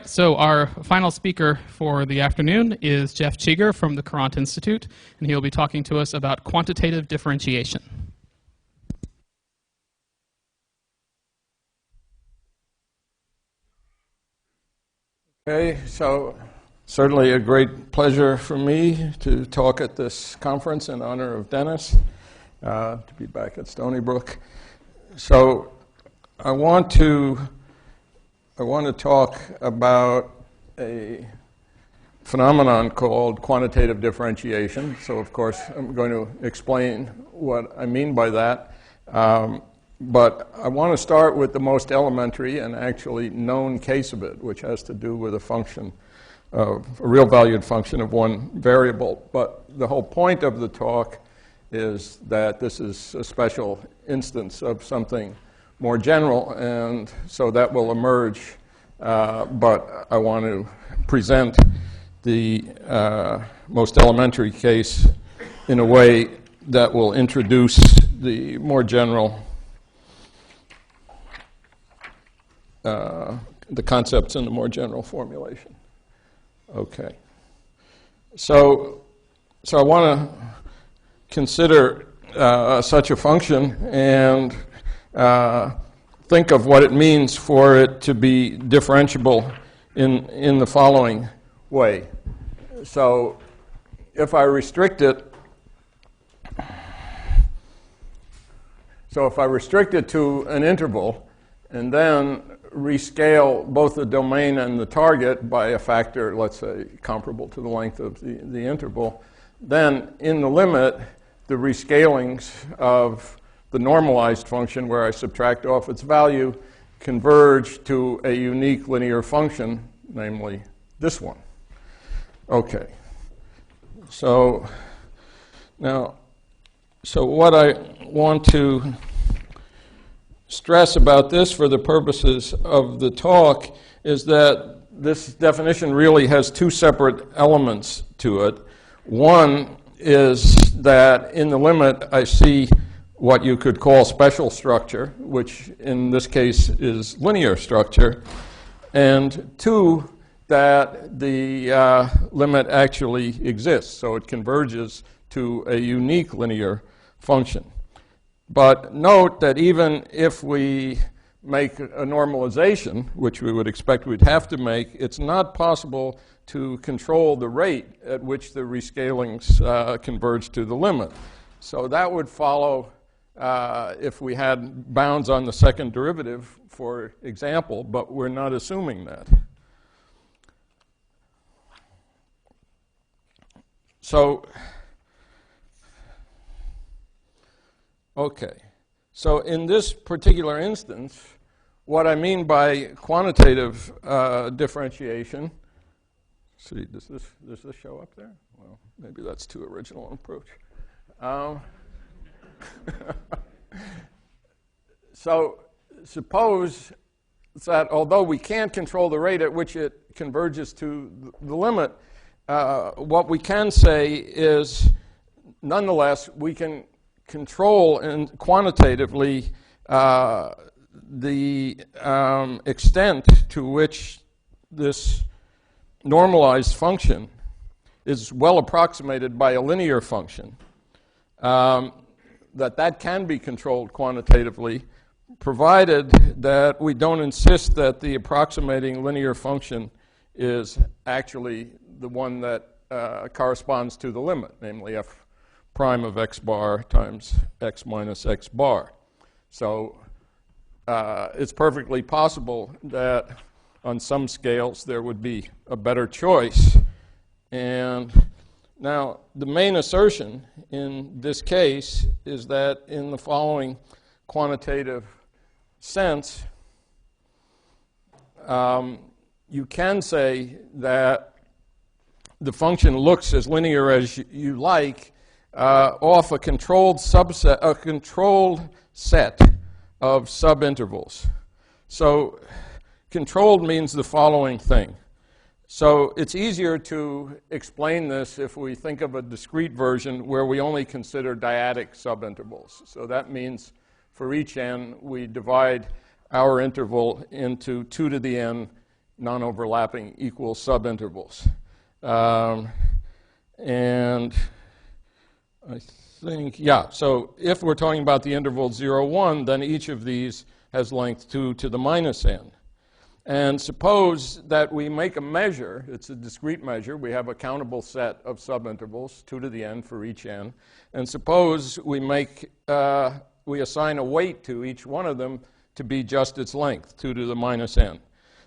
right, so our final speaker for the afternoon is Jeff Cheeger from the Courant Institute, and he'll be talking to us about quantitative differentiation. Okay, so certainly a great pleasure for me to talk at this conference in honor of Dennis, to be back at Stony Brook. So I want to talk about a phenomenon called quantitative differentiation. So, of course, I'm going to explain what I mean by that. But I want to start with the most elementary and actually known case of it, which has to do with a function of a real valued function of one variable. But the whole point of the talk is that this is a special instance of something more general, and so that will emerge, but I want to present the most elementary case in a way that will introduce the more general, the concepts in the more general formulation. Okay. So I want to consider such a function and think of what it means for it to be differentiable in the following way. So if I restrict it, to an interval and then rescale both the domain and the target by a factor, let's say, comparable to the length of the interval, then in the limit, the rescalings of the normalized function, where I subtract off its value, converge to a unique linear function, namely this one. Okay. So what I want to stress about this for the purposes of the talk is that this definition really has two separate elements to it. One is that in the limit I see what you could call special structure, which in this case is linear structure, and two, that the limit actually exists, so it converges to a unique linear function. But note that even if we make a normalization, which we would expect we'd have to make, it's not possible to control the rate at which the rescalings converge to the limit. So that would follow if we had bounds on the second derivative, for example, but we're not assuming that. So, okay. So in this particular instance, what I mean by quantitative differentiation, see, does this show up there? Well, maybe that's too original an approach. So suppose that although we can't control the rate at which it converges to the limit, what we can say is, nonetheless, we can control and quantitatively the extent to which this normalized function is well approximated by a linear function. That can be controlled quantitatively, provided that we don't insist that the approximating linear function is actually the one that corresponds to the limit, namely f prime of x bar times x minus x bar. So it's perfectly possible that on some scales there would be a better choice. And now, the main assertion in this case is that in the following quantitative sense, you can say that the function looks as linear as you like off a controlled set of subintervals. So controlled means the following thing. So it's easier to explain this if we think of a discrete version where we only consider dyadic subintervals. So that means for each n, we divide our interval into 2 to the n non-overlapping equal subintervals. And I think, yeah, so if we're talking about the interval 0, 1, then each of these has length 2 to the minus n. And suppose that we make a measure, it's a discrete measure, we have a countable set of subintervals, 2 to the n for each n, and suppose we we assign a weight to each one of them to be just its length, 2 to the minus n.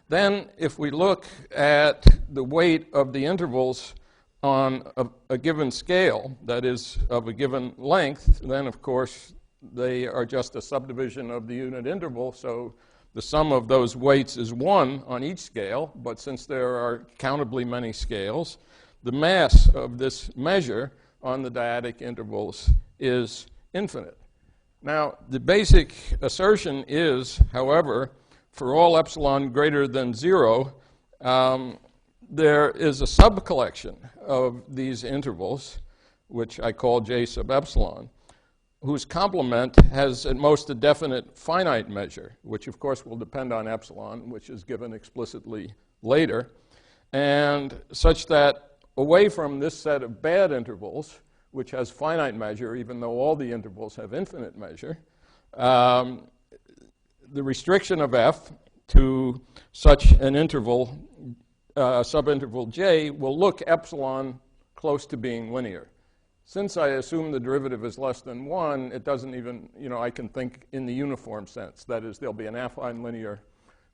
Then if we look at the weight of the intervals on a given scale, that is of a given length, then of course they are just a subdivision of the unit interval, so the sum of those weights is 1 on each scale, but since there are countably many scales, the mass of this measure on the dyadic intervals is infinite. Now, the basic assertion is, however, for all epsilon greater than 0, there is a subcollection of these intervals, which I call J sub epsilon, whose complement has at most a definite finite measure, which of course will depend on epsilon, which is given explicitly later, and such that away from this set of bad intervals, which has finite measure, even though all the intervals have infinite measure, the restriction of f to such an interval, subinterval j, will look epsilon close to being linear. Since I assume the derivative is less than 1, it doesn't even, I can think in the uniform sense. That is, there'll be an affine linear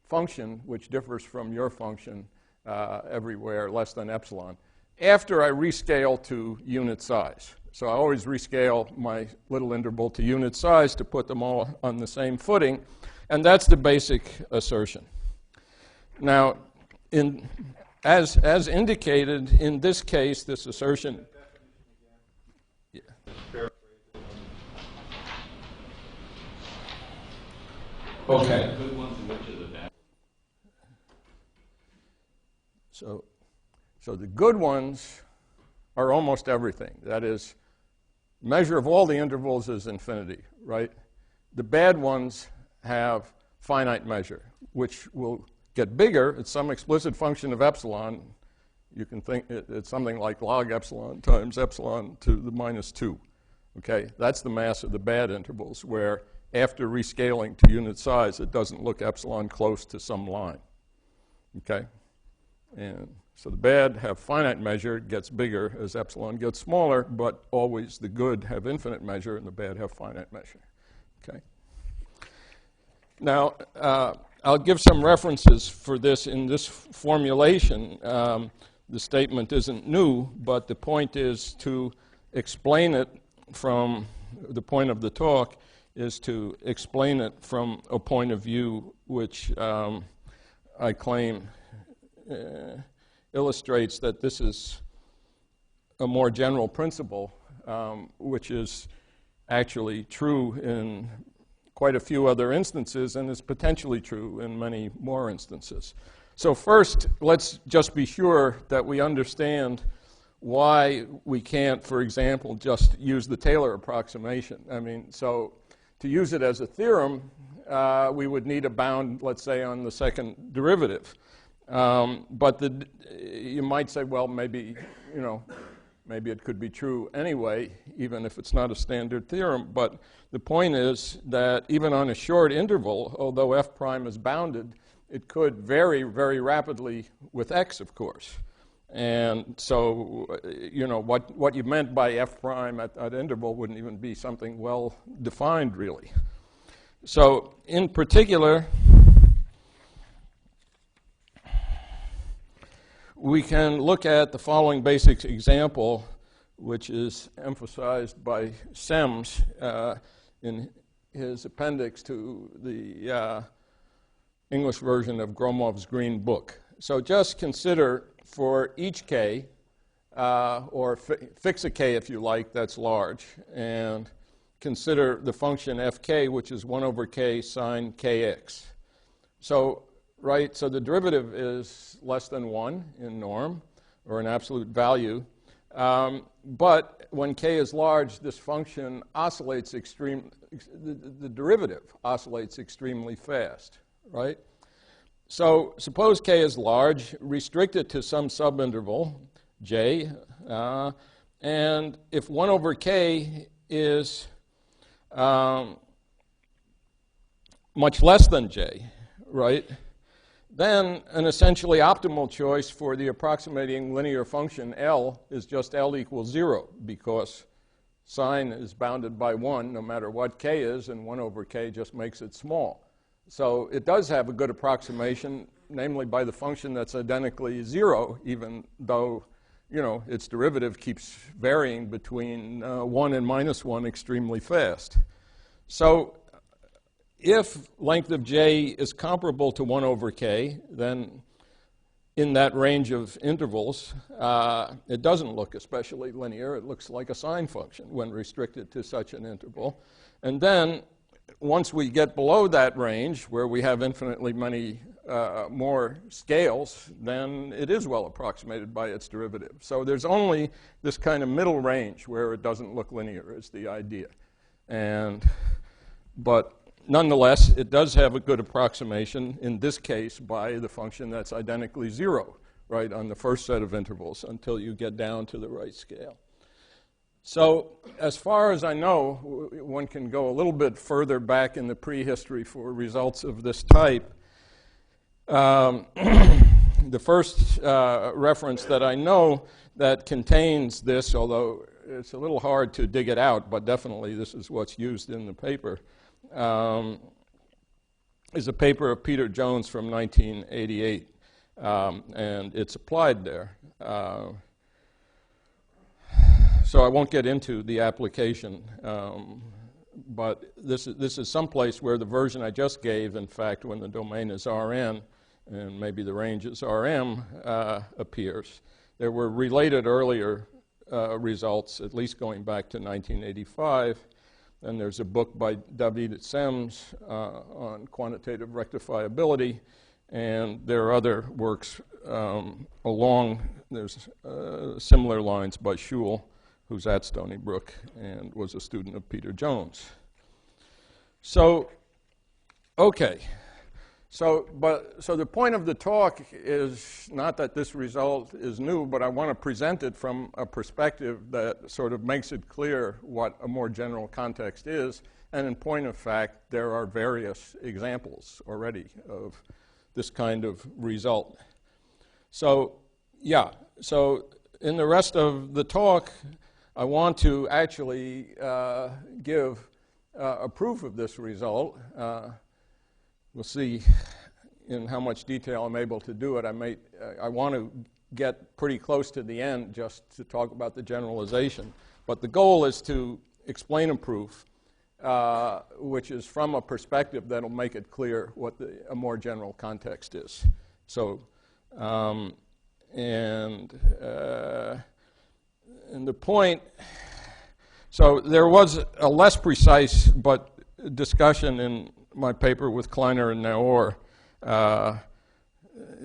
function which differs from your function everywhere less than epsilon, after I rescale to unit size. So I always rescale my little interval to unit size to put them all on the same footing, and that's the basic assertion. Now, as indicated in this case, this assertion... Okay. So the good ones are almost everything. That is, measure of all the intervals is infinity, right? The bad ones have finite measure, which will get bigger. It's some explicit function of epsilon. You can think it's something like log epsilon times epsilon to the minus 2. Okay, that's the mass of the bad intervals, where after rescaling to unit size, it doesn't look epsilon close to some line. Okay, and so the bad have finite measure, it gets bigger as epsilon gets smaller, but always the good have infinite measure and the bad have finite measure. Okay. Now, I'll give some references for this in this formulation. The statement isn't new, but the point is to explain it from the point of the talk is to explain it from a point of view which I claim illustrates that this is a more general principle, which is actually true in quite a few other instances and is potentially true in many more instances. So first, let's just be sure that we understand why we can't, for example, just use the Taylor approximation. I mean, so to use it as a theorem, we would need a bound, let's say, on the second derivative. But you might say, well, maybe, maybe it could be true anyway, even if it's not a standard theorem. But the point is that even on a short interval, although f prime is bounded, it could vary very rapidly with x, of course. And so, what you meant by f prime at that interval wouldn't even be something well defined, really. So, in particular, we can look at the following basic example, which is emphasized by Semmes in his appendix to the English version of Gromov's Green Book. So just consider for each k, or fix a k if you like, that's large, and consider the function fk, which is 1 over k sine kx. So, right, so the derivative is less than 1 in norm, or an absolute value. But when k is large, this function oscillates the derivative oscillates extremely fast, right? So suppose k is large, restrict it to some subinterval, j, and if 1 over k is much less than j, right, then an essentially optimal choice for the approximating linear function L is just L equals 0, because sign is bounded by 1 no matter what k is, and 1 over k just makes it small. So it does have a good approximation, namely by the function that's identically 0, even though, you know, its derivative keeps varying between 1 and minus 1 extremely fast. So if length of j is comparable to 1 over k, then in that range of intervals, it doesn't look especially linear. It looks like a sine function when restricted to such an interval. And then once we get below that range, where we have infinitely many more scales, then it is well approximated by its derivative. So there's only this kind of middle range where it doesn't look linear is the idea. But nonetheless, it does have a good approximation, in this case, by the function that's identically 0, right, on the first set of intervals until you get down to the right scale. So as far as I know, one can go a little bit further back in the prehistory for results of this type. The first reference that I know that contains this, although it's a little hard to dig it out, but definitely this is what's used in the paper, is a paper of Peter Jones from 1988, and it's applied there. So I won't get into the application, but this is someplace where the version I just gave, in fact, when the domain is Rn, and maybe the range is Rm, appears. There were related earlier results, at least going back to 1985. And there's a book by David Sems on quantitative rectifiability, and there are other works there's similar lines by Schul, who's at Stony Brook and was a student of Peter Jones. So, okay. So the point of the talk is not that this result is new, but I want to present it from a perspective that sort of makes it clear what a more general context is. And in point of fact, there are various examples already of this kind of result. So, yeah. So in the rest of the talk, I want to actually give a proof of this result. We'll see in how much detail I'm able to do it. I want to get pretty close to the end just to talk about the generalization. But the goal is to explain a proof, which is from a perspective that'll make it clear what a more general context is. So, and the point, so there was a less precise but discussion in my paper with Kleiner and Naor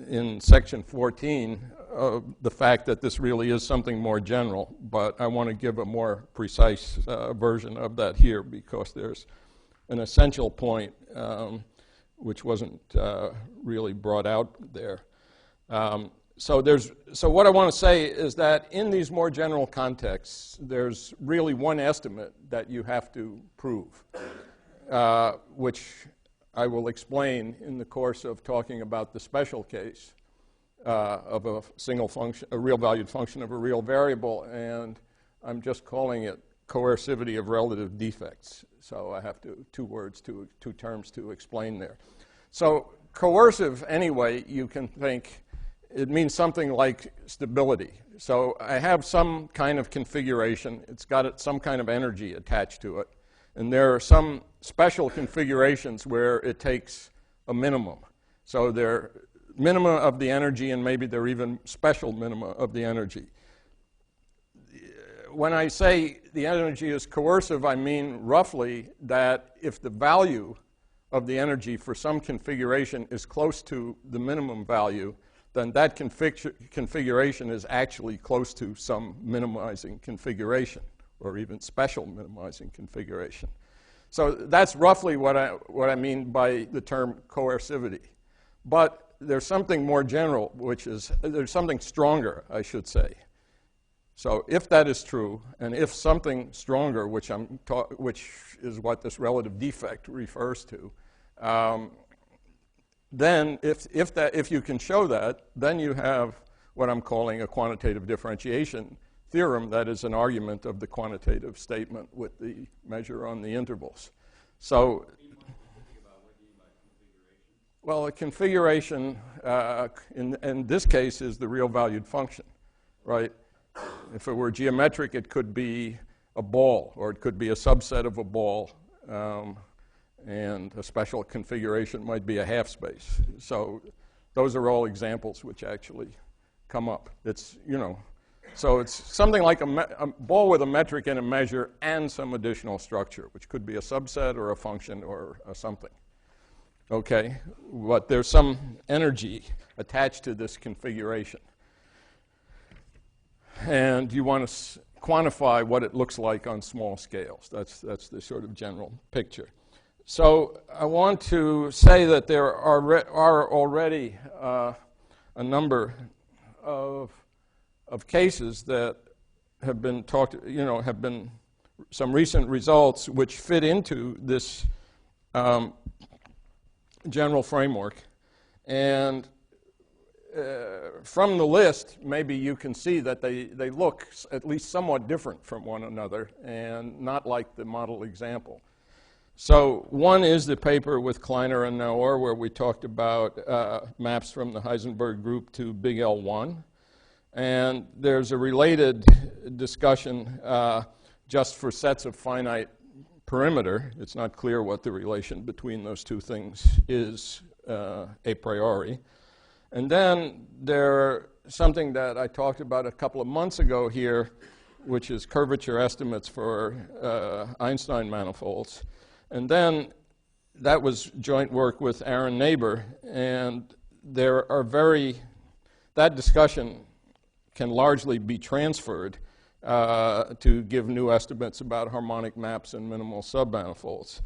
in section 14 of the fact that this really is something more general, but I want to give a more precise version of that here because there's an essential point which wasn't really brought out there. So what I want to say is that in these more general contexts, there's really one estimate that you have to prove, which I will explain in the course of talking about the special case of a single function, a real valued function of a real variable, and I'm just calling it coercivity of relative defects. So I have two terms to explain there. So coercive, anyway, you can think it means something like stability. So I have some kind of configuration. It's got some kind of energy attached to it. And there are some special configurations where it takes a minimum. So there are minima of the energy, and maybe there are even special minima of the energy. When I say the energy is coercive, I mean roughly that if the value of the energy for some configuration is close to the minimum value, then that configuration is actually close to some minimizing configuration, or even special minimizing configuration. So that's roughly what I mean by the term coercivity. But there's something more general, which is, there's something stronger, I should say. So if that is true, and if something stronger, which is what this relative defect refers to, then if you can show that, then you have what I'm calling a quantitative differentiation theorem that is an argument of the quantitative statement with the measure on the intervals. So, well, a configuration in this case is the real valued function, right? If it were geometric, it could be a ball, or it could be a subset of a ball, and a special configuration might be a half space. So those are all examples which actually come up. It's, you know, so it's something like a ball with a metric and a measure and some additional structure, which could be a subset or a function or something. Okay, but there's some energy attached to this configuration. And you want to quantify what it looks like on small scales. That's the sort of general picture. So I want to say that there are already a number of cases that have been have been some recent results which fit into this general framework. And from the list, maybe you can see that they look at least somewhat different from one another and not like the model example. So one is the paper with Kleiner and Naor, where we talked about maps from the Heisenberg group to big L1. And there's a related discussion just for sets of finite perimeter. It's not clear what the relation between those two things is a priori. And then there's something that I talked about a couple of months ago here, which is curvature estimates for Einstein manifolds. And then that was joint work with Aaron Neighbor, and there are that discussion can largely be transferred to give new estimates about harmonic maps and minimal submanifolds.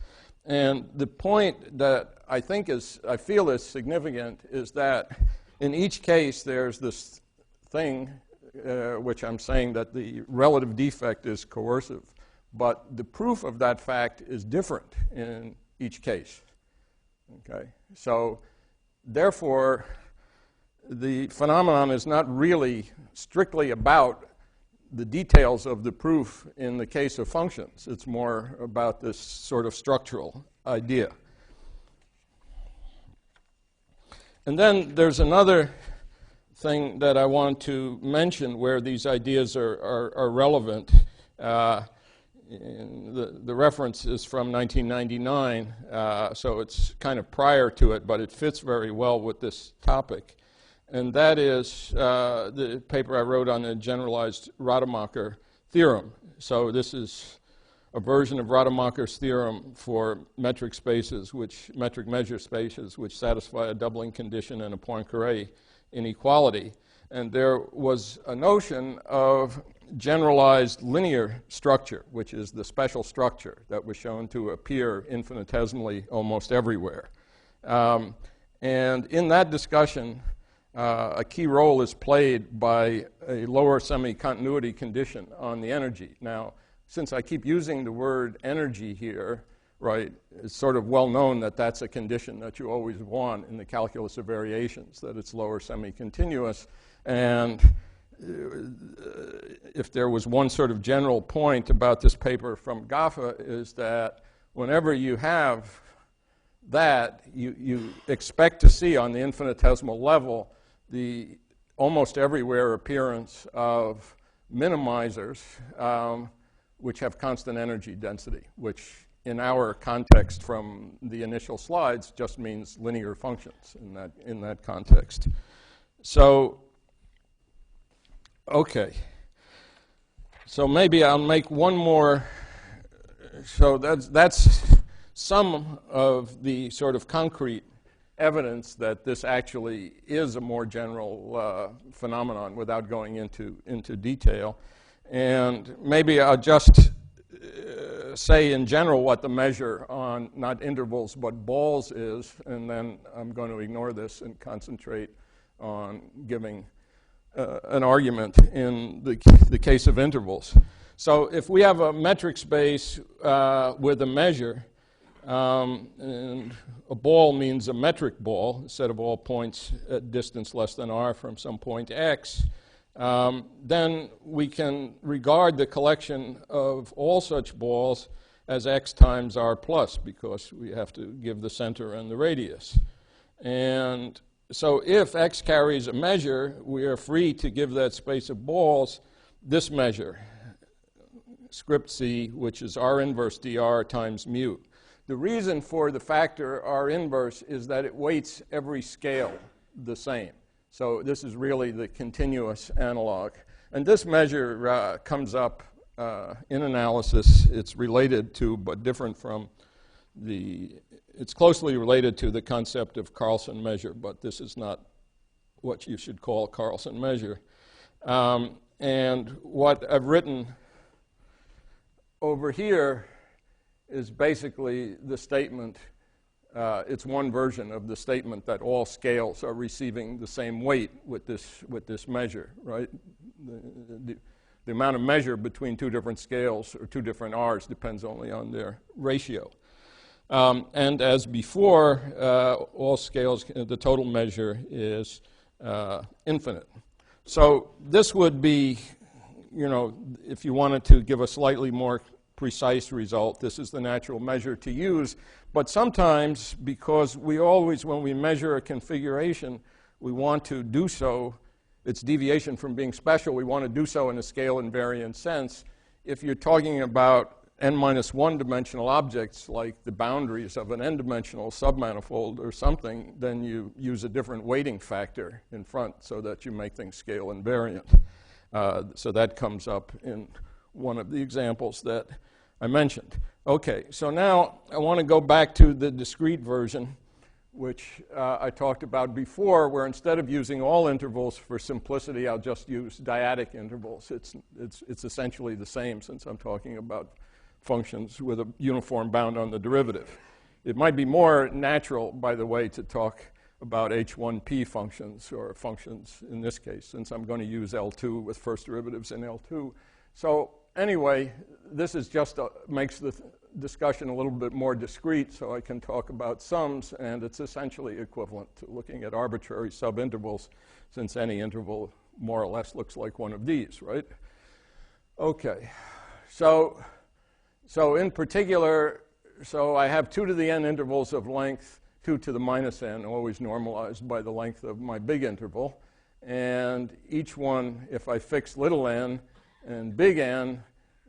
And the point that I feel is significant is that in each case there's this thing which I'm saying that the relative defect is coercive, but the proof of that fact is different in each case. Okay, so therefore the phenomenon is not really strictly about the details of the proof in the case of functions. It's more about this sort of structural idea. And then there's another thing that I want to mention where these ideas are relevant. The reference is from 1999, so it's kind of prior to it, but it fits very well with this topic. And that is the paper I wrote on the generalized Rademacher theorem. So this is a version of Rademacher's theorem for metric measure spaces, which satisfy a doubling condition and a Poincaré inequality. And there was a notion of generalized linear structure, which is the special structure that was shown to appear infinitesimally almost everywhere. And in that discussion, a key role is played by a lower semi-continuity condition on the energy. Now, since I keep using the word energy here, right, it's sort of well known that that's a condition that you always want in the calculus of variations, that it's lower semi-continuous. And if there was one sort of general point about this paper from Gaffa is that whenever you have that, you expect to see on the infinitesimal level the almost everywhere appearance of minimizers which have constant energy density, which in our context from the initial slides just means linear functions in that context. So, okay. So maybe I'll make one more. So that's some of the sort of concrete evidence that this actually is a more general phenomenon without going into detail. And maybe I'll just say in general what the measure on not intervals but balls is, and then I'm going to ignore this and concentrate on giving an argument in the case of intervals. So if we have a metric space with a measure, and a ball means a metric ball, a set of all points at distance less than r from some point x, then we can regard the collection of all such balls as x times r plus, because we have to give the center and the radius. And so if x carries a measure, we are free to give that space of balls this measure, script c, which is r inverse dr times mu. The reason for the factor r inverse is that it weights every scale the same. So this is really the continuous analog. And this measure comes up in analysis. It's related to, but different from it's closely related to the concept of Carlson measure, but this is not what you should call a Carlson measure. And what I've written over here is basically the statement. It's one version of the statement that all scales are receiving the same weight with this measure, right? The amount of measure between two different scales or two different r's depends only on their ratio. And as before, all scales, the total measure is infinite. So this would be, if you wanted to give a slightly more precise result, this is the natural measure to use. But sometimes, because we always, when we measure a configuration, we want to do so, its deviation from being special, we want to do so in a scale invariant sense. If you're talking about n-1 dimensional objects, like the boundaries of an n-dimensional submanifold or something, then you use a different weighting factor in front so that you make things scale invariant. So that comes up in one of the examples that I mentioned. Okay, so now I want to go back to the discrete version, which I talked about before, where instead of using all intervals for simplicity, I'll just use dyadic intervals. It's essentially the same, since I'm talking about functions with a uniform bound on the derivative. It might be more natural, by the way, to talk about H1P functions, or functions in this case, since I'm going to use L2 with first derivatives in L2. So anyway, this is just makes the discussion a little bit more discrete, so I can talk about sums, and it's essentially equivalent to looking at arbitrary subintervals, since any interval more or less looks like one of these, right? Okay, so in particular, so I have 2 to the n intervals of length 2 to the minus n, always normalized by the length of my big interval. And each one, if I fix little n and big N,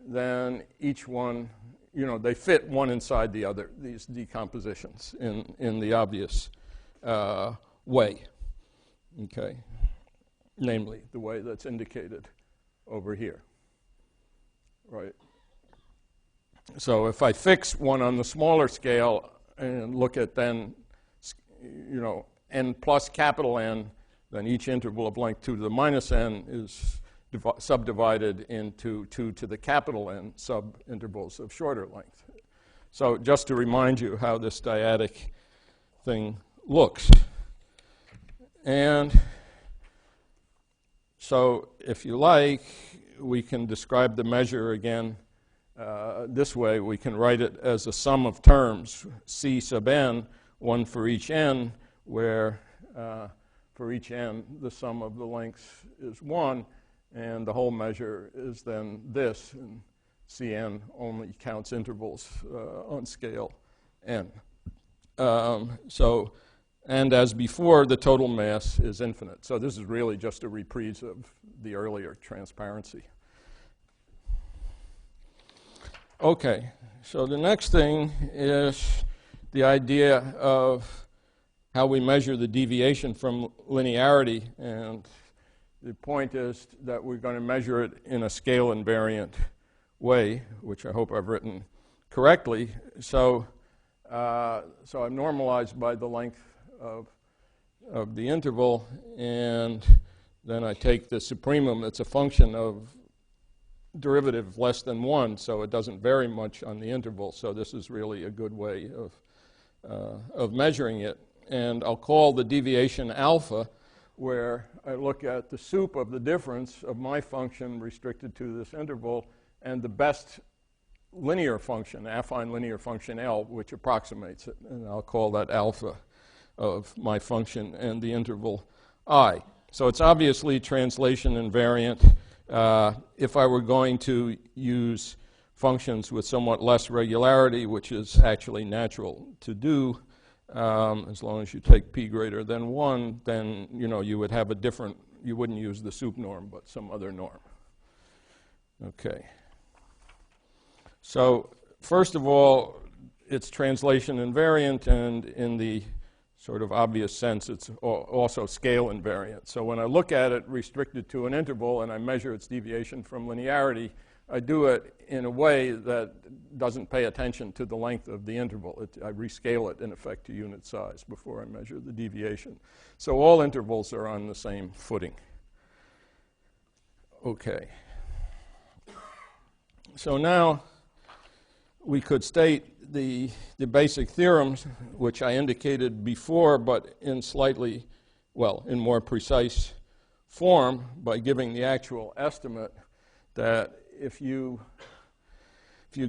then each one, they fit one inside the other, these decompositions in the obvious way, okay? Namely, the way that's indicated over here, right? So if I fix one on the smaller scale and look at then, n plus capital N, then each interval of length 2 to the minus n is subdivided into 2 to the capital N subintervals of shorter length. So just to remind you how this dyadic thing looks. And so if you like, we can describe the measure again this way. We can write it as a sum of terms, C sub n, one for each n, where for each n, the sum of the lengths is 1, and the whole measure is then this, and Cn only counts intervals on scale n. And as before, the total mass is infinite. So this is really just a reprise of the earlier transparency. Okay, so the next thing is the idea of how we measure the deviation from linearity. And the point is that we're going to measure it in a scale invariant way, which I hope I've written correctly. So I'm normalized by the length of the interval, and then I take the supremum that's a function of derivative less than 1, so it doesn't vary much on the interval. So this is really a good way of measuring it. And I'll call the deviation alpha, where I look at the sup of the difference of my function restricted to this interval and the best linear function, affine linear function L, which approximates it. And I'll call that alpha of my function and the interval I. So it's obviously translation invariant. If I were going to use functions with somewhat less regularity, which is actually natural to do, as long as you take p greater than 1, then you would have a different, you wouldn't use the sup norm, but some other norm. Okay. So first of all, it's translation invariant, and in the sort of obvious sense, it's also scale invariant. So when I look at it restricted to an interval and I measure its deviation from linearity, I do it in a way that doesn't pay attention to the length of the interval. I rescale it, in effect, to unit size before I measure the deviation. So all intervals are on the same footing. Okay. So now we could state the basic theorems, which I indicated before, but in slightly, in more precise form by giving the actual estimate that if you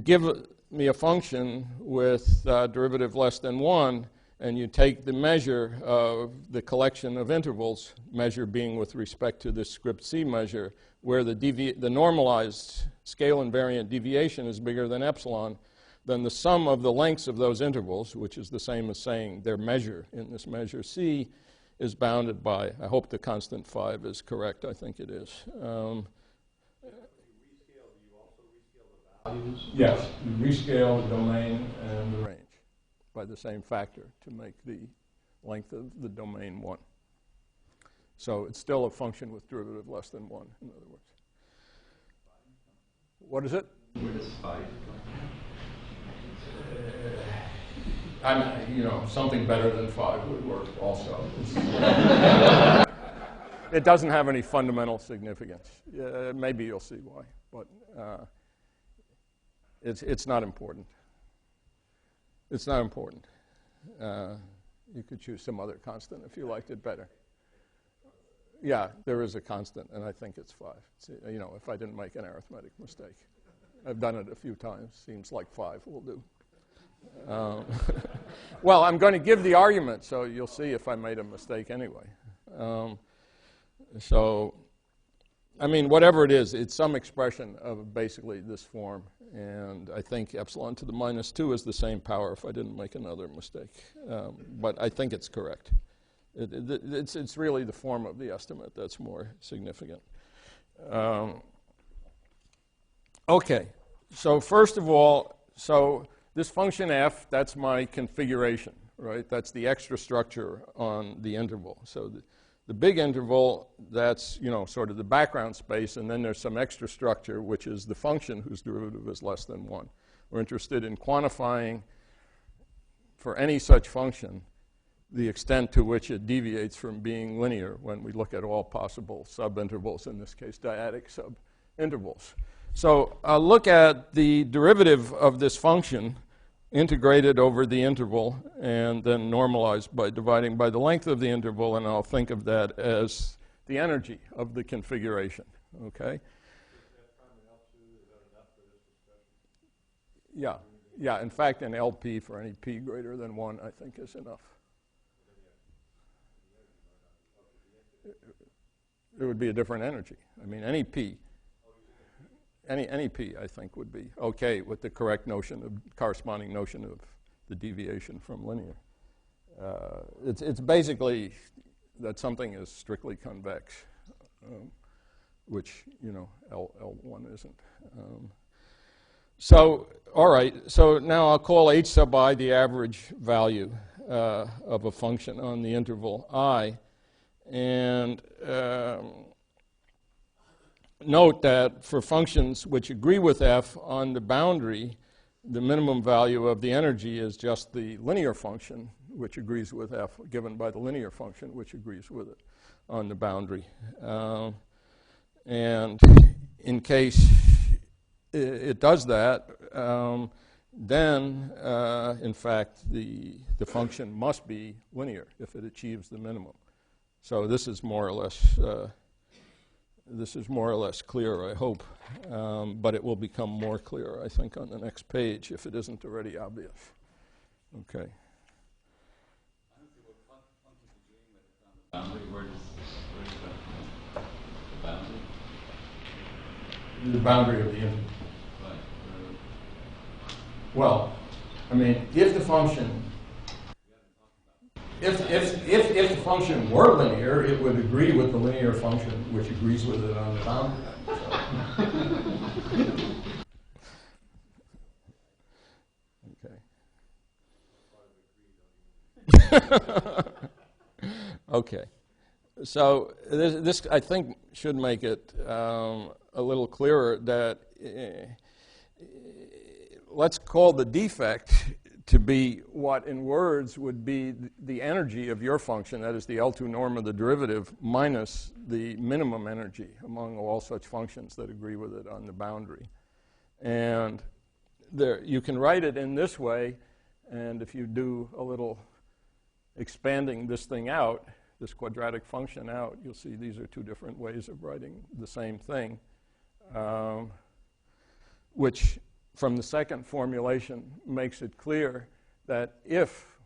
give me a function with derivative less than 1, and you take the measure of the collection of intervals, measure being with respect to this script C measure, where the normalized scale invariant deviation is bigger than epsilon, then the sum of the lengths of those intervals, which is the same as saying their measure in this measure C, is bounded by, I hope the constant 5 is correct, I think it is. Yes, you rescale the domain and the range by the same factor to make the length of the domain 1. So it's still a function with derivative less than 1, in other words. What is it? Where does 5 something better than 5 would work also. It doesn't have any fundamental significance. Maybe you'll see why, but it's not important. It's not important. You could choose some other constant if you liked it better. Yeah, there is a constant, and I think it's 5. If I didn't make an arithmetic mistake. I've done it a few times. Seems like 5 will do. Well, I'm going to give the argument, so you'll see if I made a mistake anyway. Whatever it is, it's some expression of basically this form. And I think epsilon to the minus 2 is the same power if I didn't make another mistake. But I think it's correct. It's really the form of the estimate that's more significant. Okay, so first of all, this function f, that's my configuration, right? That's the extra structure on the interval. So the big interval, that's sort of the background space, and then there's some extra structure, which is the function whose derivative is less than 1. We're interested in quantifying, for any such function, the extent to which it deviates from being linear when we look at all possible subintervals, in this case dyadic subintervals. So I'll look at the derivative of this function integrated over the interval and then normalized by dividing by the length of the interval, and I'll think of that as the energy of the configuration, okay? Yeah, in fact, an LP for any p greater than 1, I think, is enough. It would be a different energy. Any p, I think, would be okay with the correct corresponding notion of the deviation from linear. It's basically that something is strictly convex, which, L1 isn't. All right, so now I'll call h sub I the average value of a function on the interval I. And note that for functions which agree with f on the boundary, the minimum value of the energy is just the linear function which agrees with f, given by the linear function which agrees with it on the boundary. And in case it does that, then, in fact, the function must be linear if it achieves the minimum. So this is more or less clear, I hope, but it will become more clear, I think, on the next page if it isn't already obvious. Okay. I don't see what functions are doing with it on the boundary. Where is the boundary? The boundary of the integral. Right. Well, I mean, if the function, if the function were linear, it would agree with the linear function, which agrees with it on the boundary. Okay. So this I think should make it a little clearer that let's call the defect to be what in words would be the energy of your function, that is the L2 norm of the derivative, minus the minimum energy among all such functions that agree with it on the boundary. And there, you can write it in this way, and if you do a little expanding this thing out, this quadratic function out, you'll see these are two different ways of writing the same thing, which from the second formulation makes it clear that if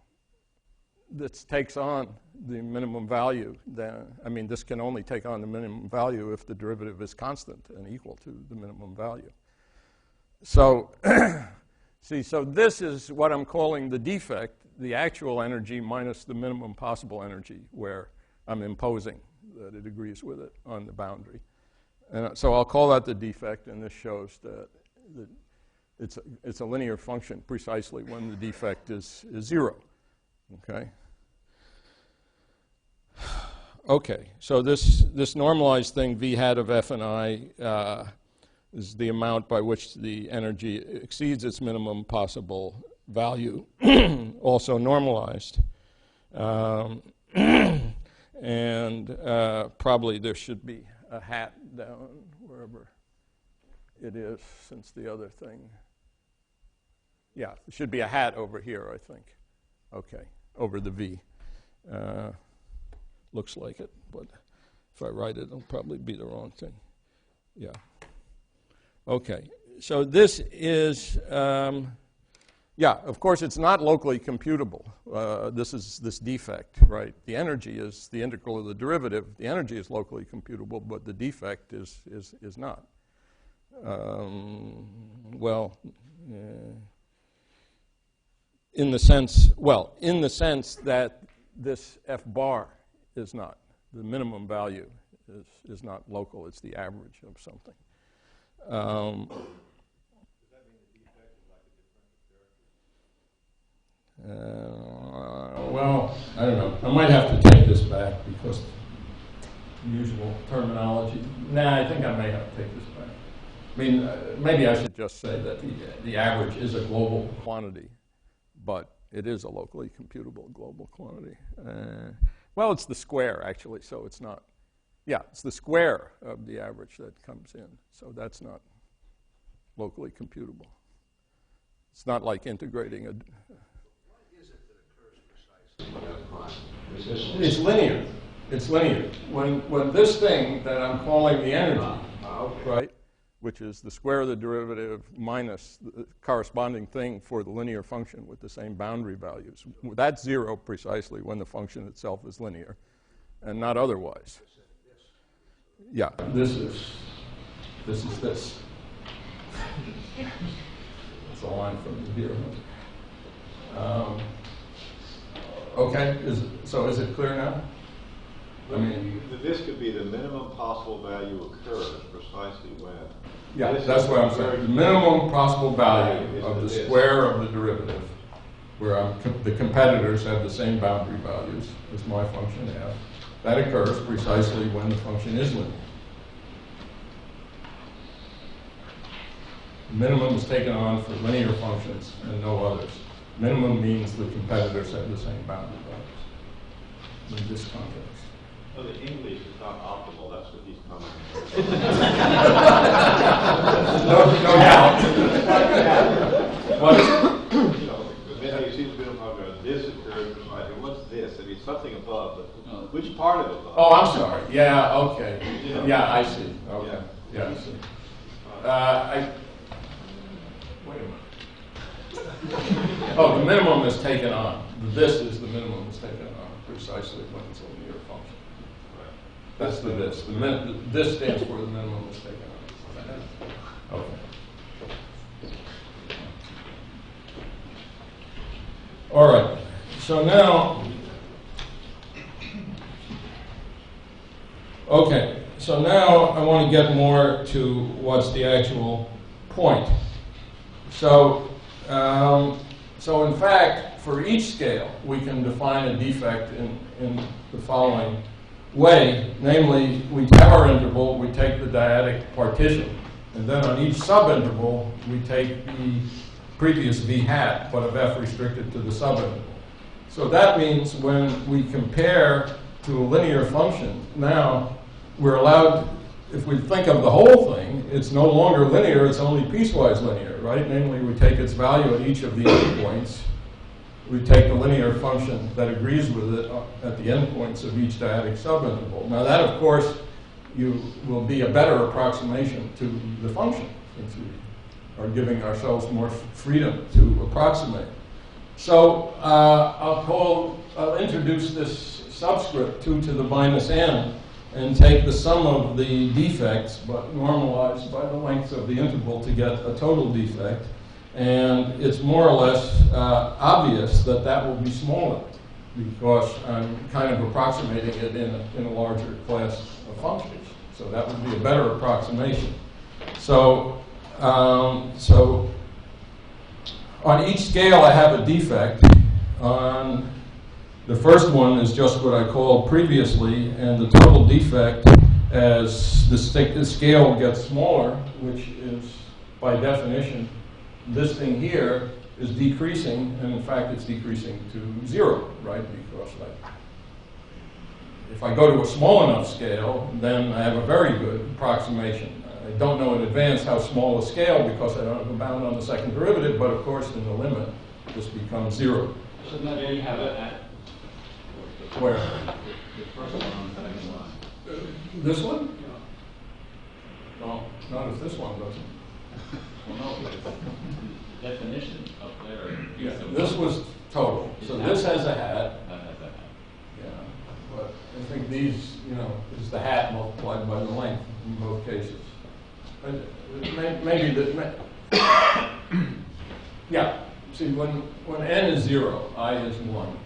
this takes on the minimum value, then, I mean, this can only take on the minimum value if the derivative is constant and equal to the minimum value. So, see, so this is what I'm calling the defect, the actual energy minus the minimum possible energy, where I'm imposing that it agrees with it on the boundary. And so I'll call that the defect, and this shows that it's a linear function precisely when the defect is 0. Okay. Okay. So this normalized thing v hat of f and I is the amount by which the energy exceeds its minimum possible value, also normalized. And probably there should be a hat down wherever it is, since the other thing. Yeah, there should be a hat over here, I think. Okay, over the V. Looks like it, but if I write it, it'll probably be the wrong thing. Yeah. Okay, so this is, yeah, of course, it's not locally computable. This is this defect, right? The energy is the integral of the derivative. The energy is locally computable, but the defect is not. Well, in the sense that this f bar is not. The minimum value is not local. It's the average of something. Does that mean the defect is like a differential character? Well, I don't know. I might have to take this back because the usual terminology. Nah, I think I may have to take this back. I mean, maybe I should just say that the average is a global quantity, but it is a locally computable global quantity. Well, it's the square, actually, so it's not. Yeah, it's the square of the average that comes in, so that's not locally computable. It's not like integrating a. What is it that occurs precisely? It's linear. It's linear. When this thing that I'm calling the energy, Okay. right, which is the square of the derivative minus the corresponding thing for the linear function with the same boundary values, that's 0 precisely when the function itself is linear, and not otherwise. Yeah, this is this. It's a line from here. Okay, so is it clear now? I mean, This could be the minimum possible value occurs precisely when. yeah, that's what I'm saying. The minimum possible value of the square of the derivative, where the competitors have the same boundary values as my function f, that occurs precisely when the function is linear. Minimum is taken on for linear functions and no others. Minimum means the competitors have the same boundary values in this context. Well, the English is not optimal. That's what he's coming no doubt. What is it? Then you see the middle talking about this occurs, and what's this? I mean, something above, but which part of it above? Oh, I'm sorry. Yeah, okay. Yeah, I see. Okay. Yeah, I see. Wait a minute. Oh, the minimum is taken on. This is the minimum is taken on precisely when it's a linear function. That's the this. This stands for the minimum is taken on. Okay. All right. So now, okay. So now I want to get more to what's the actual point. So, so in fact, for each scale, we can define a defect in the following way. Namely, we have our interval, we take the dyadic partition, and then on each subinterval, we take the previous v hat, but of f restricted to the subinterval. So that means when we compare to a linear function, now we're allowed, if we think of the whole thing, it's no longer linear, it's only piecewise linear, right? Namely, we take its value at each of the endpoints. We take the linear function that agrees with it at the endpoints of each dyadic subinterval. Now that, of course, will be a better approximation to the function, since we are giving ourselves more freedom to approximate. So I'll introduce this subscript 2 to the minus n and take the sum of the defects, but normalized by the length of the interval to get a total defect. And it's more or less obvious that that will be smaller because I'm kind of approximating it in a larger class of functions. So that would be a better approximation. So, so on each scale I have a defect. On the first one is just what I called previously, and the total defect as the scale gets smaller, which is by definition, this thing here is decreasing, and in fact it's decreasing to 0, right? Because if I go to a small enough scale, then I have a very good approximation. I don't know in advance how small a scale because I don't have a bound on the second derivative, but of course in the limit this becomes 0. So now there you have it at Where? the first one on the second line. This one? No, not if this one doesn't. Well, no, but the definition up there. Yeah, this was total. So this has a hat. That has a hat. Yeah, but I think these, is the hat multiplied by the length in both cases. Maybe that. Yeah. See, when n is 0, I is 1.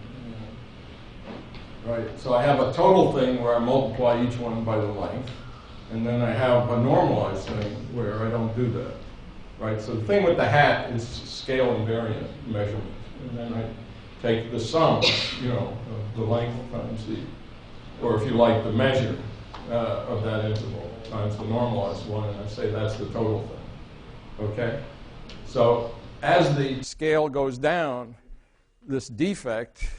Right. So I have a total thing where I multiply each one by the length, and then I have a normalized thing where I don't do that. Right. So the thing with the hat is scale invariant measurement, and then I take the sum, of the length times the, or if you like, the measure of that interval times the normalized one, and I say that's the total thing. Okay? So as the scale goes down, this defect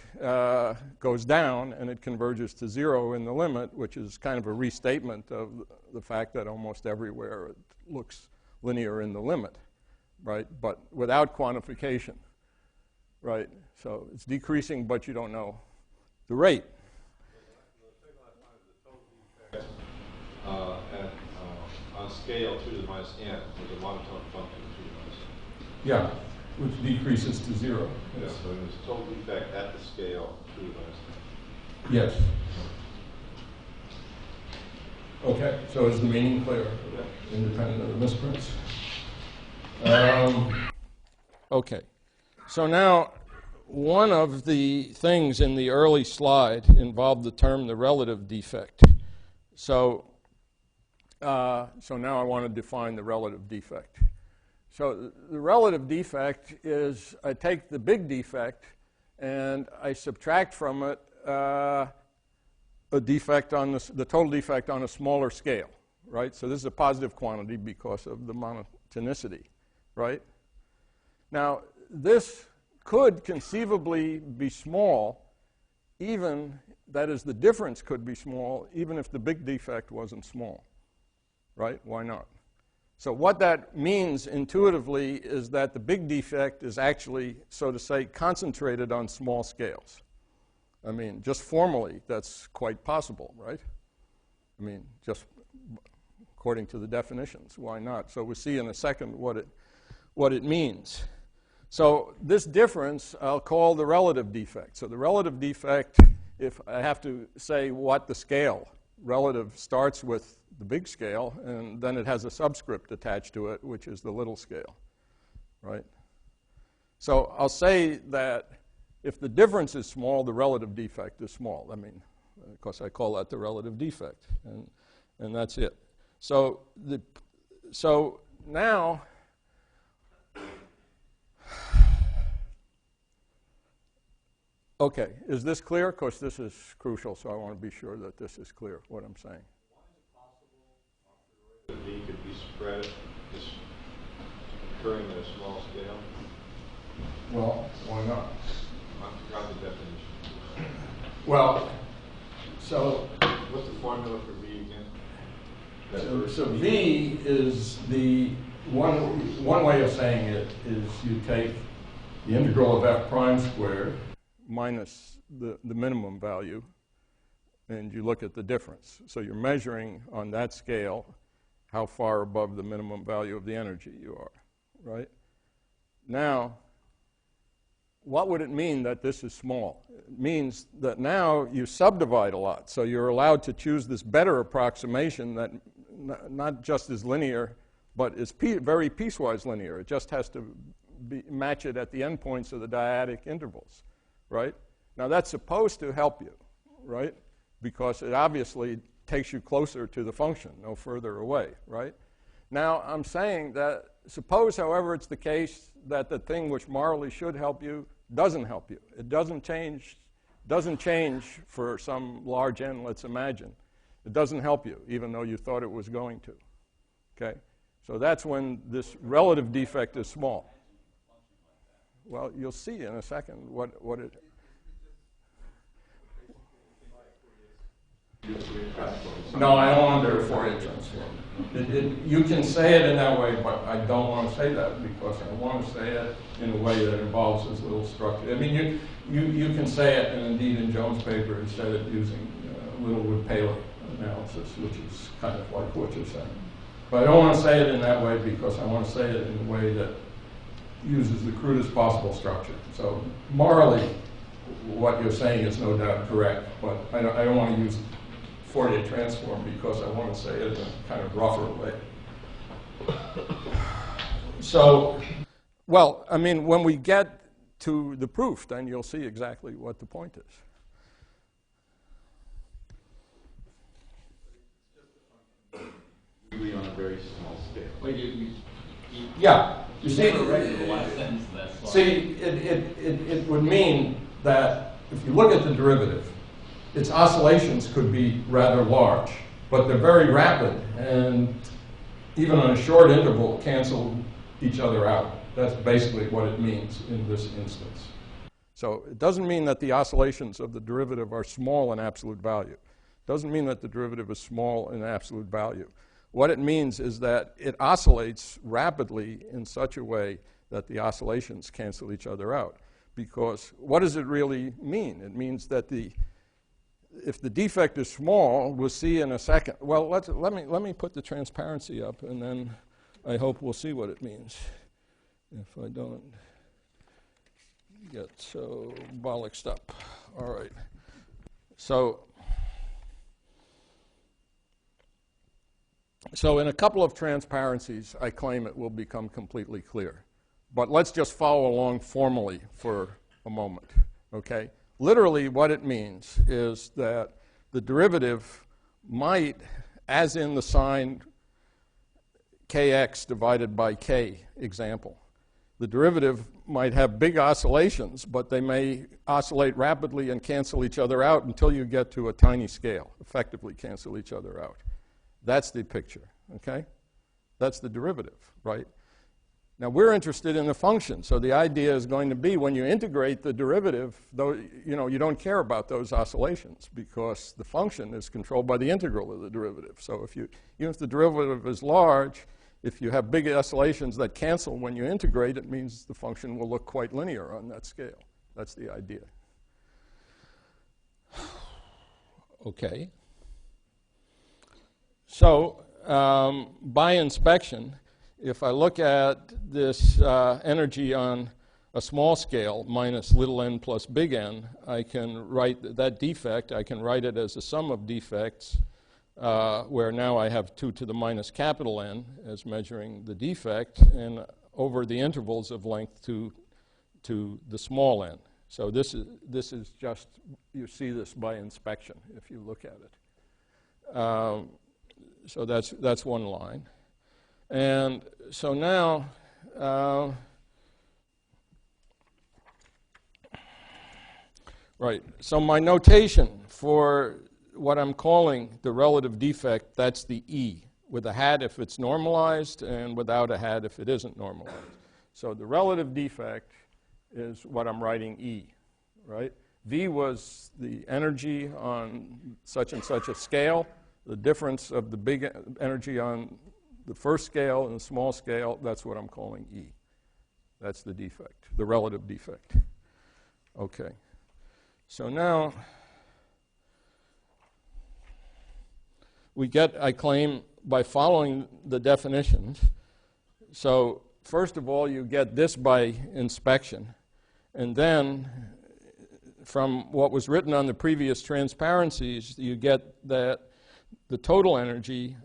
goes down, and it converges to 0 in the limit, which is kind of a restatement of the fact that almost everywhere it looks linear in the limit, right? But without quantification, right? So it's decreasing, but you don't know the rate. On scale 2 to the minus n with a monotone function 2 to the minus n. Yeah, which decreases to 0. Yeah, so there's a total defect at the scale 2 to the minus n. Yes. Okay, so is the meaning clear? Independent of the misprints? Okay, so now one of the things in the early slide involved the term the relative defect. So now I want to define the relative defect. So the relative defect is I take the big defect and I subtract from it a defect on the total defect on a smaller scale, right? So this is a positive quantity because of the monotonicity, right? Now this could conceivably be small, even, that is, the difference could be small, even if the big defect wasn't small, right? Why not? So what that means intuitively is that the big defect is actually, so to say, concentrated on small scales. I mean, just formally, that's quite possible, right? I mean, just according to the definitions, why not? So we'll see in a second what it means. So this difference I'll call the relative defect. So the relative defect, if I have to say what the scale, relative starts with the big scale, and then it has a subscript attached to it, which is the little scale, right? So I'll say that if the difference is small, the relative defect is small. I mean, of course, I call that the relative defect, and that's it. So now, okay, is this clear? Of course, this is crucial, so I want to be sure that this is clear, what I'm saying. Why is it possible that V could be spread, just occurring at a small scale? Well, why not? I forgot the definition. Well, so What's the formula for V again? So V is the one way of saying it is you take the integral of f prime squared minus the minimum value, and you look at the difference. So you're measuring on that scale how far above the minimum value of the energy you are, right? Now, what would it mean that this is small? It means that now you subdivide a lot. So you're allowed to choose this better approximation that not just is linear, but is very piecewise linear. It just has to match it at the endpoints of the dyadic intervals, right? Now that's supposed to help you, right? Because it obviously takes you closer to the function, no further away, right? Now I'm saying that suppose, however, it's the case that the thing which morally should help you doesn't help you. It doesn't change for some large n, let's imagine. It doesn't help you, even though you thought it was going to, okay? So that's when this relative defect is small. Well, you'll see in a second what it... No, I don't want to do a Fourier transform. You can say it in that way, but I don't want to say that because I want to say it in a way that involves this little structure. I mean, you can say it, and indeed in Jones' paper he said it using Littlewood-Paley analysis, which is kind of like what you're saying. But I don't want to say it in that way because I want to say it in a way that uses the crudest possible structure. So morally, what you're saying is no doubt correct, but I don't want to use Fourier transform because I want to say it in a kind of rougher way. So, well, I mean, when we get to the proof, then you'll see exactly what the point is. Really on a very small scale. Well, Yeah, you see, the last sentence of that slide. see, it would mean that if you look at the derivative, its oscillations could be rather large, but they're very rapid, and even on a short interval, cancel each other out. That's basically what it means in this instance. So it doesn't mean that the oscillations of the derivative are small in absolute value. It doesn't mean that the derivative is small in absolute value. What it means is that it oscillates rapidly in such a way that the oscillations cancel each other out. Because what does it really mean? It means that if the defect is small, we'll see in a second. Well, let me put the transparency up, and then I hope we'll see what it means. If I don't get so bollocksed up. All right. So in a couple of transparencies, I claim it will become completely clear. But let's just follow along formally for a moment, okay? Literally, what it means is that the derivative might, as in the sign kx divided by k example, the derivative might have big oscillations, but they may oscillate rapidly and cancel each other out until you get to a tiny scale, effectively cancel each other out. That's the picture, okay? That's the derivative, right? Now, we're interested in the function, so the idea is going to be when you integrate the derivative, though, you don't care about those oscillations because the function is controlled by the integral of the derivative. So even if the derivative is large, if you have big oscillations that cancel when you integrate, it means the function will look quite linear on that scale. That's the idea. Okay. So by inspection, if I look at this energy on a small scale minus little n plus big N, I can write that defect, I can write it as a sum of defects, where now I have 2 to the minus capital N as measuring the defect, and over the intervals of length to the small n. So this is just, you see this by inspection if you look at it. So that's one line. And so now, right, so my notation for what I'm calling the relative defect, that's the E, with a hat if it's normalized and without a hat if it isn't normalized. So the relative defect is what I'm writing E, right? V was the energy on such and such a scale, the difference of the big energy on the first scale and the small scale, that's what I'm calling E. That's the defect, the relative defect. Okay. So now we get, I claim, by following the definitions. So first of all, you get this by inspection. And then from what was written on the previous transparencies, you get that the total energy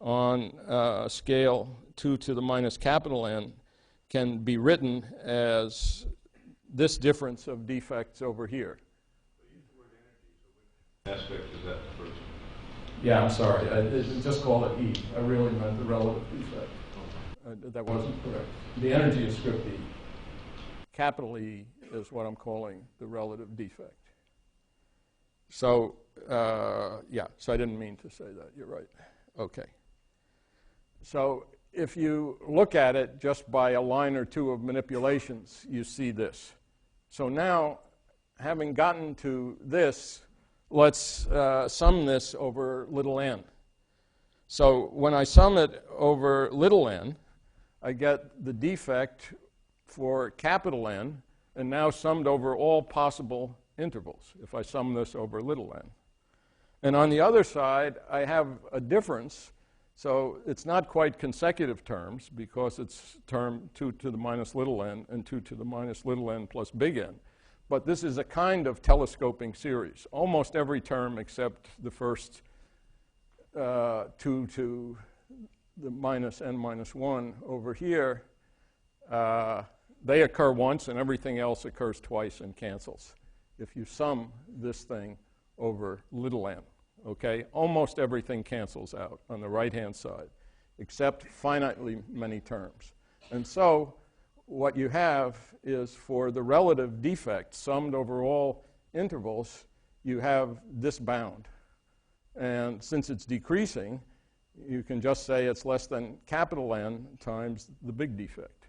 on scale 2 to the minus capital N can be written as this difference of defects over here. Aspect is that first? Yeah, I'm sorry. I just call it E. I really meant the relative defect. That wasn't correct. The energy is script E. Capital E is what I'm calling the relative defect. So, yeah, so I didn't mean to say that. You're right. Okay. So if you look at it just by a line or two of manipulations, you see this. So now, having gotten to this, let's sum this over little n. So when I sum it over little n, I get the defect for capital N, and now summed over all possible intervals, if I sum this over little n. And on the other side, I have a difference. So it's not quite consecutive terms, because it's term 2 to the minus little n and 2 to the minus little n plus big N. But this is a kind of telescoping series. Almost every term except the first 2 to the minus n minus 1 over here, they occur once, and everything else occurs twice and cancels if you sum this thing over little n. Okay? Almost everything cancels out on the right-hand side, except finitely many terms. And so what you have is, for the relative defect summed over all intervals, you have this bound. And since it's decreasing, you can just say it's less than capital N times the big defect.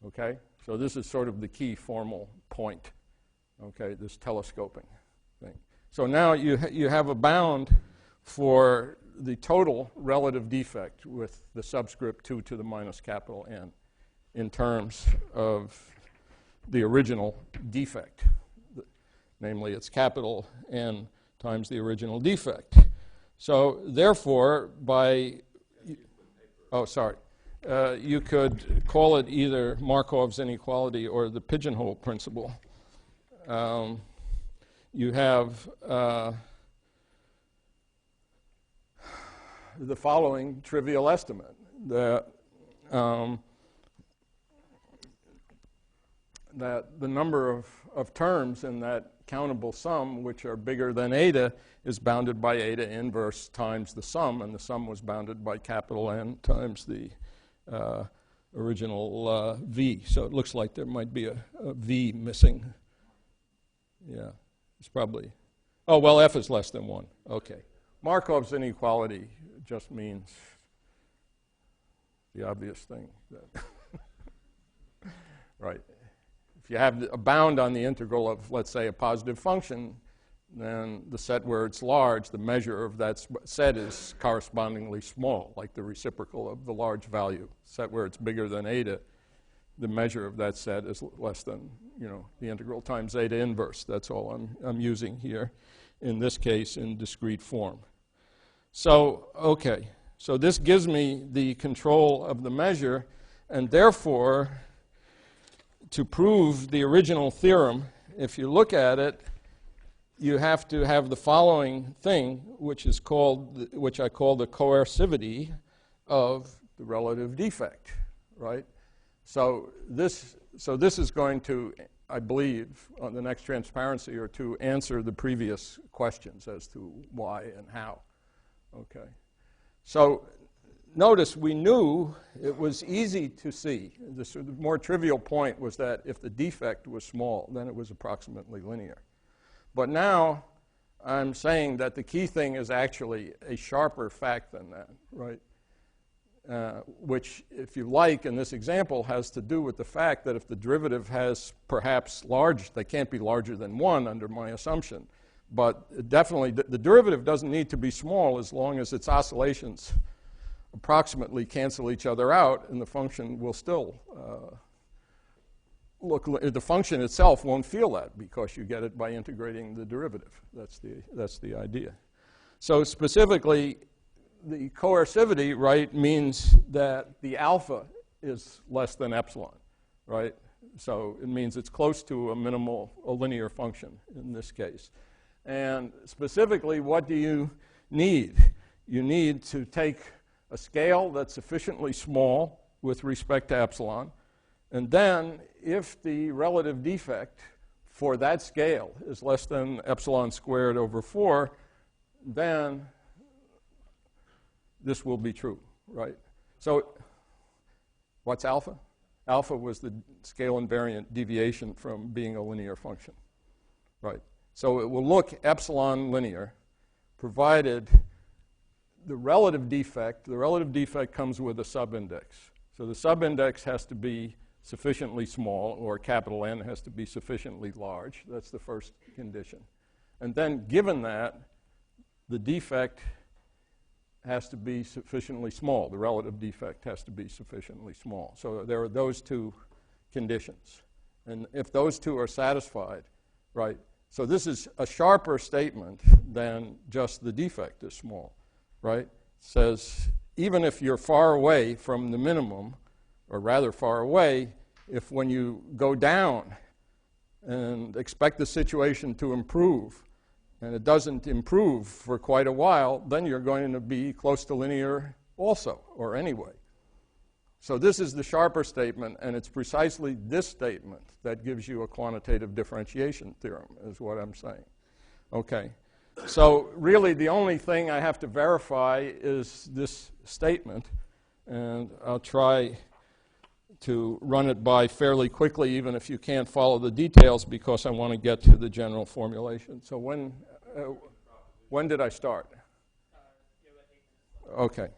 Okay? So this is sort of the key formal point, okay, this telescoping thing. So now you have a bound for the total relative defect with the subscript 2 to the minus capital N in terms of the original defect. Namely, it's capital N times the original defect. So therefore, by, oh, sorry, you could call it either Markov's inequality or the pigeonhole principle. You have the following trivial estimate, that the number of terms in that countable sum which are bigger than eta is bounded by eta inverse times the sum, and the sum was bounded by capital N times the original V. So it looks like there might be a V missing. Yeah, it's probably, oh, well, F is less than 1. Okay. Markov's inequality just means the obvious thing. That right. If you have a bound on the integral of, let's say, a positive function, then the set where it's large, the measure of that set is correspondingly small, like the reciprocal of the large value. Set where it's bigger than eta, the measure of that set is less than, the integral times eta inverse. That's all I'm using here, in this case, in discrete form. So, okay. So this gives me the control of the measure, and therefore, to prove the original theorem, if you look at it, you have to have the following thing, which I call the coercivity of the relative defect, right? So this is going to, I believe, on the next transparency or two, answer the previous questions as to why and how. Okay. So notice we knew it was easy to see. The more trivial point was that if the defect was small, then it was approximately linear. But now I'm saying that the key thing is actually a sharper fact than that, right? Which, if you like, in this example, has to do with the fact that if the derivative has perhaps they can't be larger than 1 under my assumption, but definitely the derivative doesn't need to be small as long as its oscillations approximately cancel each other out, and the function will still the function itself won't feel that because you get it by integrating the derivative. That's the idea. So specifically, the coercivity, right, means that the alpha is less than epsilon, right? So it means it's close to a linear function in this case. And specifically, what do you need? You need to take a scale that's sufficiently small with respect to epsilon, and then if the relative defect for that scale is less than epsilon squared over 4, then this will be true, right? So what's alpha? Alpha was the scale invariant deviation from being a linear function, right? So it will look epsilon linear, provided the relative defect comes with a subindex. So the subindex has to be sufficiently small, or capital N has to be sufficiently large. That's the first condition. And then given that, the defect has to be sufficiently small. The relative defect has to be sufficiently small. So there are those two conditions. And if those two are satisfied, right, so this is a sharper statement than just the defect is small, right? It says even if you're far away from the minimum, or rather far away, if when you go down and expect the situation to improve, and it doesn't improve for quite a while, then you're going to be close to linear also, or anyway. So this is the sharper statement, and it's precisely this statement that gives you a quantitative differentiation theorem, is what I'm saying. Okay. So really the only thing I have to verify is this statement, and I'll try to run it by fairly quickly, even if you can't follow the details, because I want to get to the general formulation. So when did I start? Okay.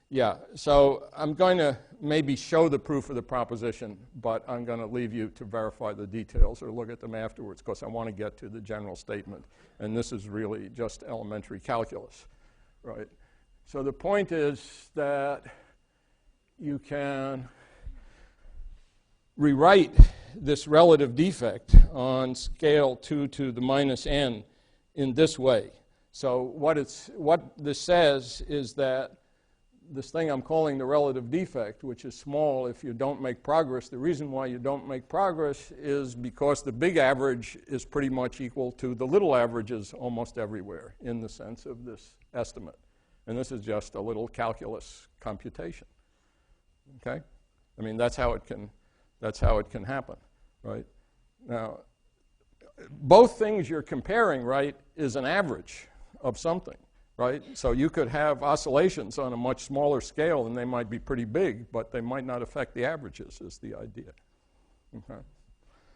Yeah, so I'm going to maybe show the proof of the proposition, but I'm going to leave you to verify the details or look at them afterwards, because I want to get to the general statement. And this is really just elementary calculus, right? So the point is that you can rewrite this relative defect on scale 2 to the minus n in this way. So what this says is that this thing I'm calling the relative defect, which is small if you don't make progress, the reason why you don't make progress is because the big average is pretty much equal to the little averages almost everywhere in the sense of this estimate. And this is just a little calculus computation. Okay? I mean, that's how it can happen, right? Now, both things you're comparing, right, is an average of something, right? So you could have oscillations on a much smaller scale, and they might be pretty big, but they might not affect the averages, is the idea. Okay?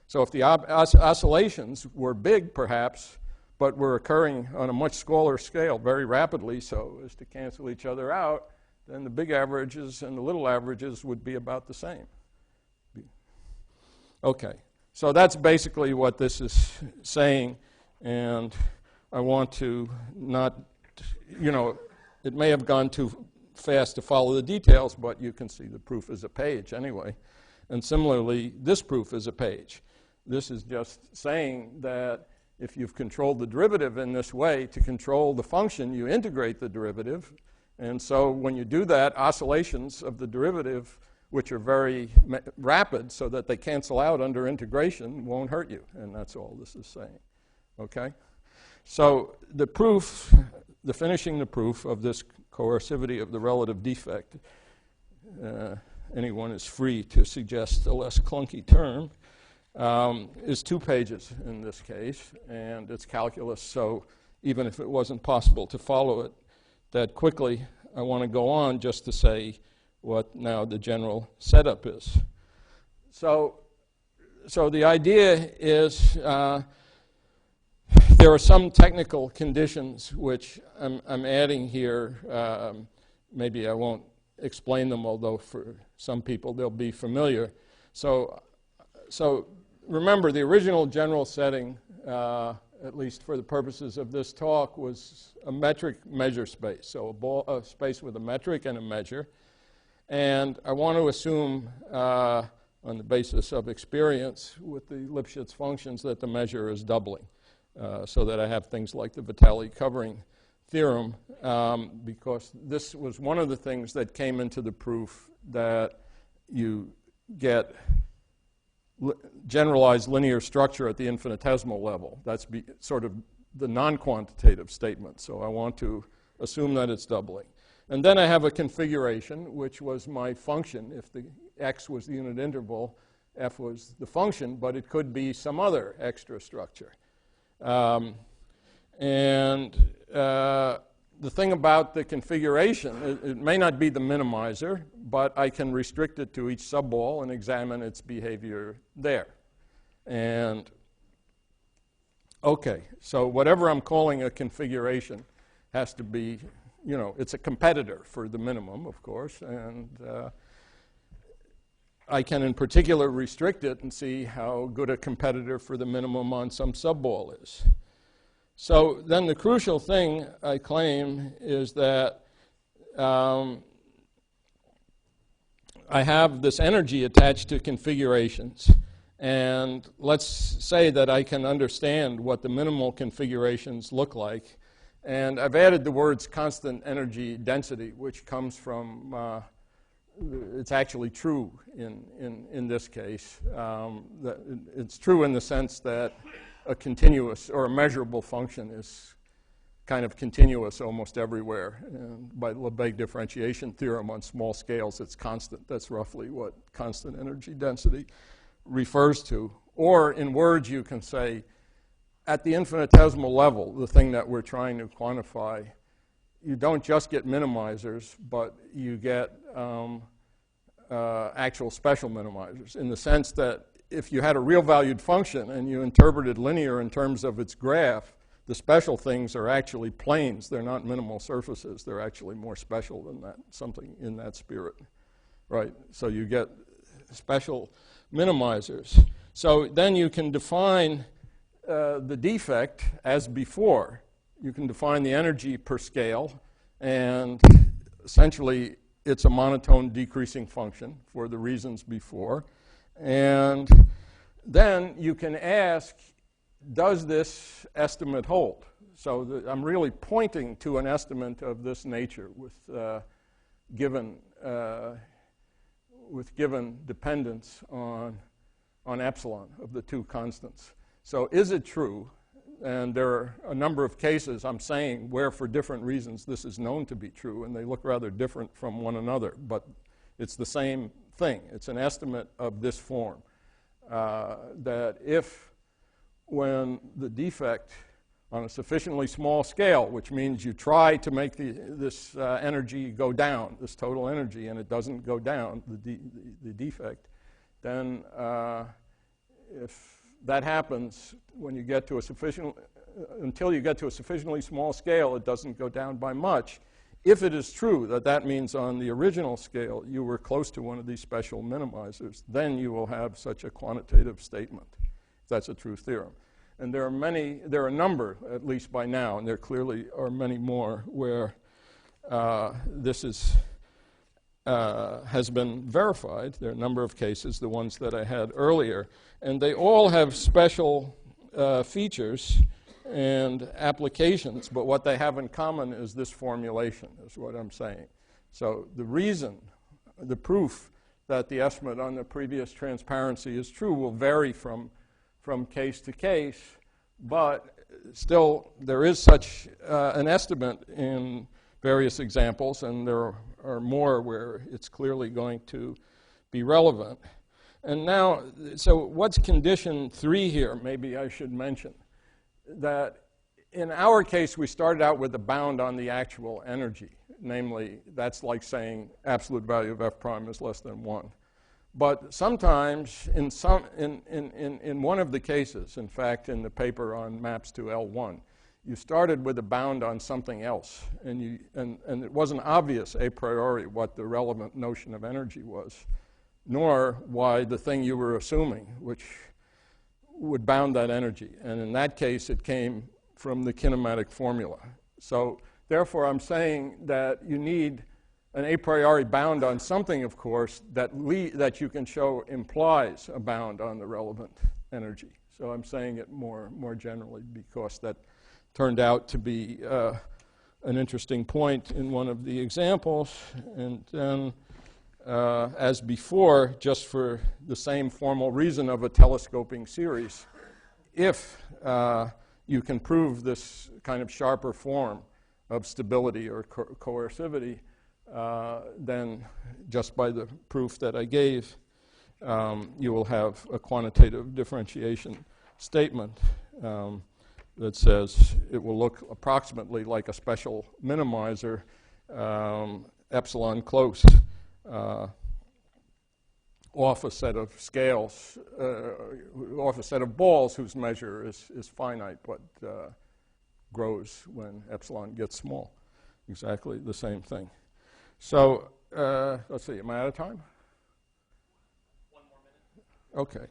So if the oscillations were big, perhaps, but were occurring on a much smaller scale very rapidly so as to cancel each other out, then the big averages and the little averages would be about the same. Okay, so that's basically what this is saying. And I want to not, it may have gone too fast to follow the details, but you can see the proof is a page anyway. And similarly, this proof is a page. This is just saying that if you've controlled the derivative in this way, to control the function, you integrate the derivative. And so when you do that, oscillations of the derivative, which are very rapid so that they cancel out under integration, won't hurt you. And that's all this is saying. Okay? So the proof, finishing the proof of this coercivity of the relative defect, anyone is free to suggest a less clunky term, is 2 pages in this case, and it's calculus, so even if it wasn't possible to follow it that quickly, I want to go on just to say what now the general setup is. So the idea is there are some technical conditions which I'm adding here. Maybe I won't explain them, although for some people they'll be familiar. So remember, the original general setting, at least for the purposes of this talk, was a metric measure space. So a space with a metric and a measure. And I want to assume, on the basis of experience with the Lipschitz functions, that the measure is doubling, so that I have things like the Vitali covering theorem, because this was one of the things that came into the proof, that you get generalized linear structure at the infinitesimal level. That's sort of the non-quantitative statement. So I want to assume that it's doubling. And then I have a configuration, which was my function. If the x was the unit interval, f was the function, but it could be some other extra structure. The thing about the configuration, it may not be the minimizer, but I can restrict it to each subball and examine its behavior there. And okay, so whatever I'm calling a configuration has to be, it's a competitor for the minimum, of course, and I can in particular restrict it and see how good a competitor for the minimum on some subball is. So then the crucial thing I claim is that I have this energy attached to configurations. And let's say that I can understand what the minimal configurations look like. And I've added the words constant energy density, which comes from, it's actually true in this case. It's true in the sense that a continuous or a measurable function is kind of continuous almost everywhere. And by Lebesgue differentiation theorem on small scales, it's constant. That's roughly what constant energy density refers to. Or in words, you can say, at the infinitesimal level, the thing that we're trying to quantify, you don't just get minimizers, but you get actual special minimizers, in the sense that if you had a real valued function and you interpreted linear in terms of its graph, the special things are actually planes. They're not minimal surfaces. They're actually more special than that, something in that spirit, right? So you get special minimizers. So then you can define the defect as before. You can define the energy per scale, and essentially it's a monotone decreasing function for the reasons before. And then you can ask, does this estimate hold? So I'm really pointing to an estimate of this nature with given dependence on epsilon of the two constants. So is it true? And there are a number of cases I'm saying where for different reasons this is known to be true, and they look rather different from one another, but it's the same thing. It's an estimate of this form, that if when the defect on a sufficiently small scale, which means you try to make this energy go down, this total energy, and it doesn't go down, the defect, then if that happens when you get to until you get to a sufficiently small scale, it doesn't go down by much. If it is true that that means on the original scale you were close to one of these special minimizers, then you will have such a quantitative statement, if that's a true theorem. And there are a number, at least by now, and there clearly are many more, where this has been verified. There are a number of cases, the ones that I had earlier, and they all have special features and applications, but what they have in common is this formulation, is what I'm saying. So the proof that the estimate on the previous transparency is true will vary from case to case, but still there is such an estimate in various examples, and there are more where it's clearly going to be relevant. And now, so what's condition 3 here? Maybe I should mention that in our case, we started out with a bound on the actual energy. Namely, that's like saying absolute value of f prime is less than 1. But sometimes, in one of the cases, in fact, in the paper on maps to L1, you started with a bound on something else, and it wasn't obvious a priori what the relevant notion of energy was, nor why the thing you were assuming, which would bound that energy. And in that case, it came from the kinematic formula. So therefore, I'm saying that you need an a priori bound on something, of course, that you can show implies a bound on the relevant energy. So I'm saying it more generally because that turned out to be an interesting point in one of the examples. And then, as before, just for the same formal reason of a telescoping series, if you can prove this kind of sharper form of stability or coercivity, then just by the proof that I gave, you will have a quantitative differentiation statement that says it will look approximately like a special minimizer, epsilon close, off a set of scales, off a set of balls whose measure is finite but grows when epsilon gets small. Exactly the same thing. So let's see, am I out of time? 1 more minute. Okay.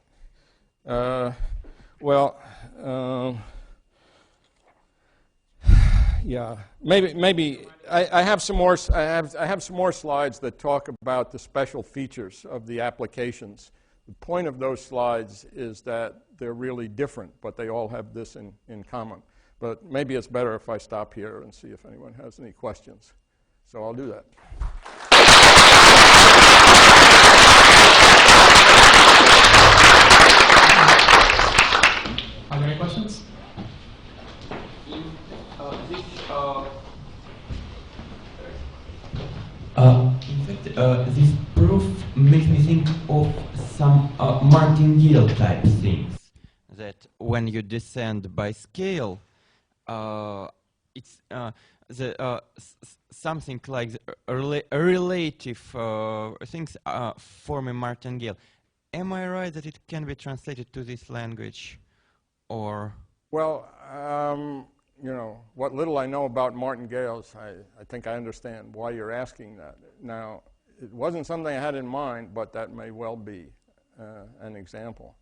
Well, yeah, maybe I have some more. I have some more slides that talk about the special features of the applications. The point of those slides is that they're really different, but they all have this in common. But maybe it's better if I stop here and see if anyone has any questions. So I'll do that. Are there any questions? In fact, this proof makes me think of some martingale type things. That when you descend by scale, it's something like relative things form a martingale. Am I right that it can be translated to this language, or? Well, you know, what little I know about martingales, I think I understand why you're asking that. Now, it wasn't something I had in mind, but that may well be an example.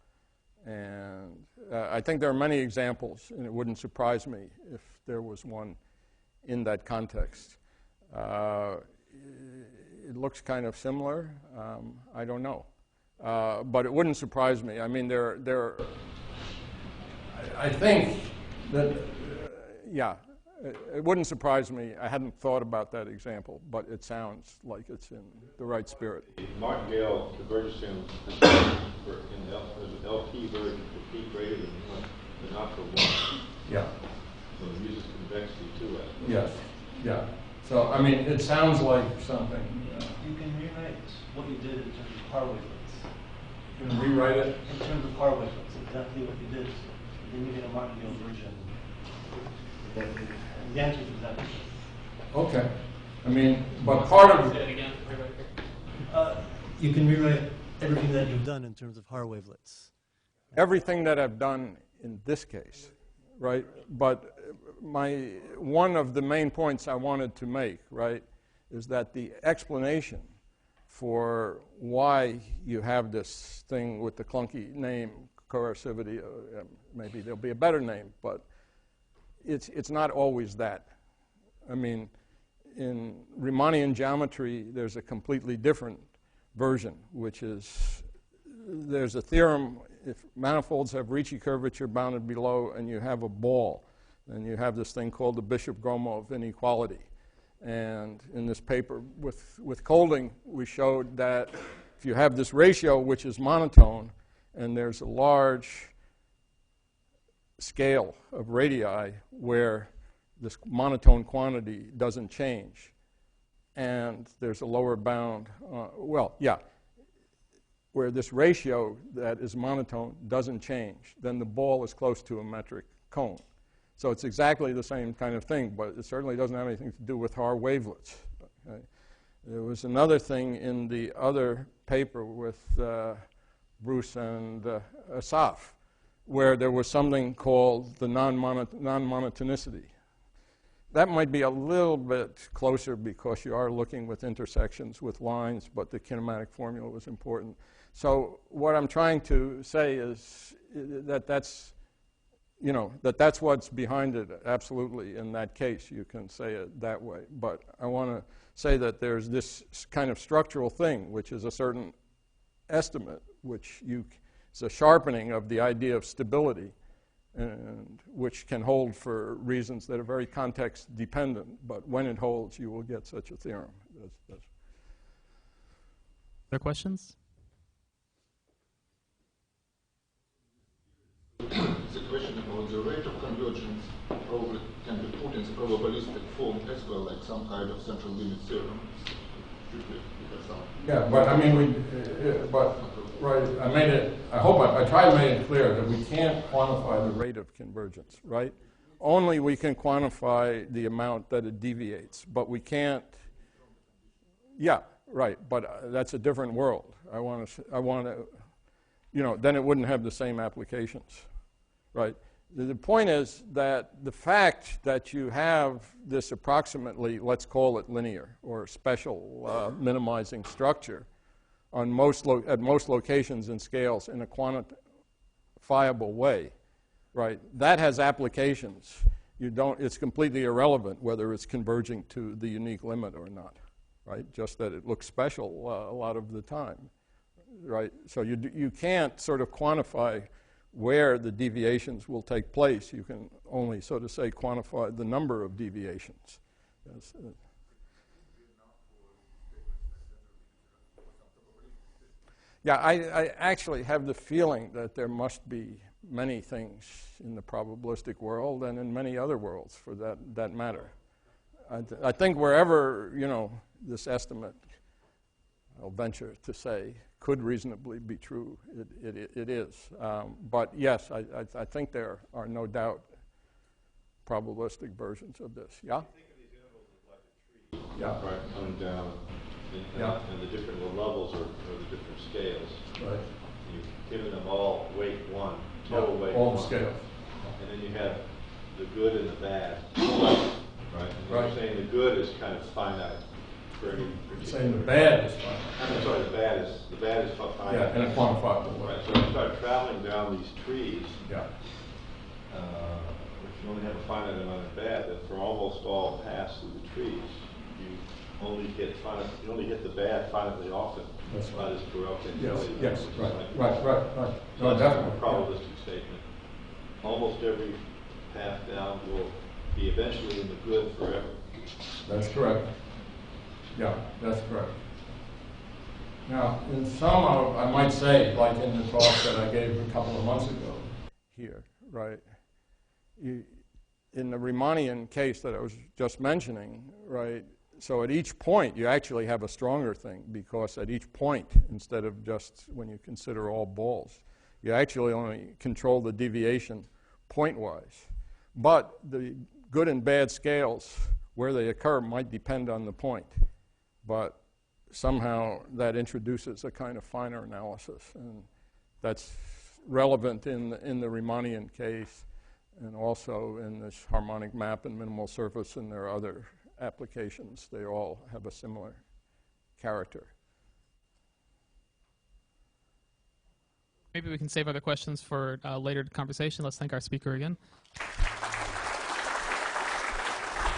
And I think there are many examples, and it wouldn't surprise me if there was one in that context. It looks kind of similar. I don't know. But it wouldn't surprise me. I mean, I think that, yeah, it wouldn't surprise me. I hadn't thought about that example, but it sounds like it's in the right spirit. The martingale converges in the LP version for p greater than 1, but not for 1. Yeah. So it uses convexity too. Yes. Yeah. So, I mean, it sounds like something. You can rewrite what you did in terms of car wavelengths. You can rewrite it? In terms of car wavelengths, exactly what you did. Then you get a martingale version. The answer is exactly the same. Okay. I mean, but part of Say it again. You can rewrite everything that you've done in terms of Haar wavelets. everything that I've done in this case, right? But one of the main points I wanted to make, right, is that the explanation for why you have this thing with the clunky name coercivity, maybe there'll be a better name, but it's not always that. I mean, in Riemannian geometry, there's a completely different version, which is there's a theorem, if manifolds have Ricci curvature bounded below and you have a ball, then you have this thing called the Bishop-Gromov inequality. And in this paper with Colding, we showed that if you have this ratio, which is monotone, and there's a large scale of radii where this monotone quantity doesn't change, and there's a lower bound, where this ratio that is monotone doesn't change, then the ball is close to a metric cone. So it's exactly the same kind of thing, but it certainly doesn't have anything to do with Haar wavelets. Okay? There was another thing in the other paper with Bruce and Asaf, where there was something called the non-monotonicity. That might be a little bit closer because you are looking with intersections with lines, but the kinematic formula was important. So what I'm trying to say is that that's what's behind it, absolutely, in that case. You can say it that way. But I want to say that there's this kind of structural thing, which is a certain estimate, which is a sharpening of the idea of stability, and which can hold for reasons that are very context dependent. But when it holds, you will get such a theorem. Other questions? It's a question about the rate of convergence probably can be put in the probabilistic form as well, like some kind of central limit theorem. Yeah, but I mean, right, I tried to make it clear that we can't quantify the rate of convergence, right? Only we can quantify the amount that it deviates, but we can't, yeah, right, but that's a different world. I want to, then it wouldn't have the same applications, right? The point is that the fact that you have this approximately, let's call it linear or special minimizing structure on at most locations and scales in a quantifiable way, right? That has applications. It's completely irrelevant whether it's converging to the unique limit or not, right? Just that it looks special a lot of the time, right? So you can't sort of quantify where the deviations will take place. You can only, so to say, quantify the number of deviations. Yes. Yeah, I actually have the feeling that there must be many things in the probabilistic world and in many other worlds for that matter. I think wherever, this estimate, I'll venture to say, could reasonably be true, it is. But yes, I think there are no doubt probabilistic versions of this. Yeah? Think of these intervals as like a tree. Yeah. Right, coming down, and the different levels are the different scales. Right. You've given them all weight 1, total weight all 1. the scales. And then you have the good and the bad. Right? And Right. you're saying the good is kind of finite. You're saying the bad is finite. I'm sorry, the bad is finite. Yeah, in a quantifiable way. Right, so if you start traveling down these trees, Yeah. if you only have a finite amount of bad, then for almost all paths through the trees, you only hit the bad finitely often. That's Not as Baroque and Yes, Kelly, yes, which is right. So No, that's definitely. a probabilistic statement. Almost every path down will be eventually in the good forever. That's correct. Yeah, that's correct. Now, in some of, I might say, like in the talk that I gave a couple of months ago here, right, in the Riemannian case that I was just mentioning, right, so at each point you actually have a stronger thing, because at each point, instead of just when you consider all balls, you actually only control the deviation point-wise. But the good and bad scales, where they occur, might depend on the point. But somehow that introduces a kind of finer analysis, and that's relevant in the Riemannian case, and also in this harmonic map and minimal surface, and there are other applications. They all have a similar character. Maybe Maybe we can save other questions for later conversation. Let's thank our speaker again.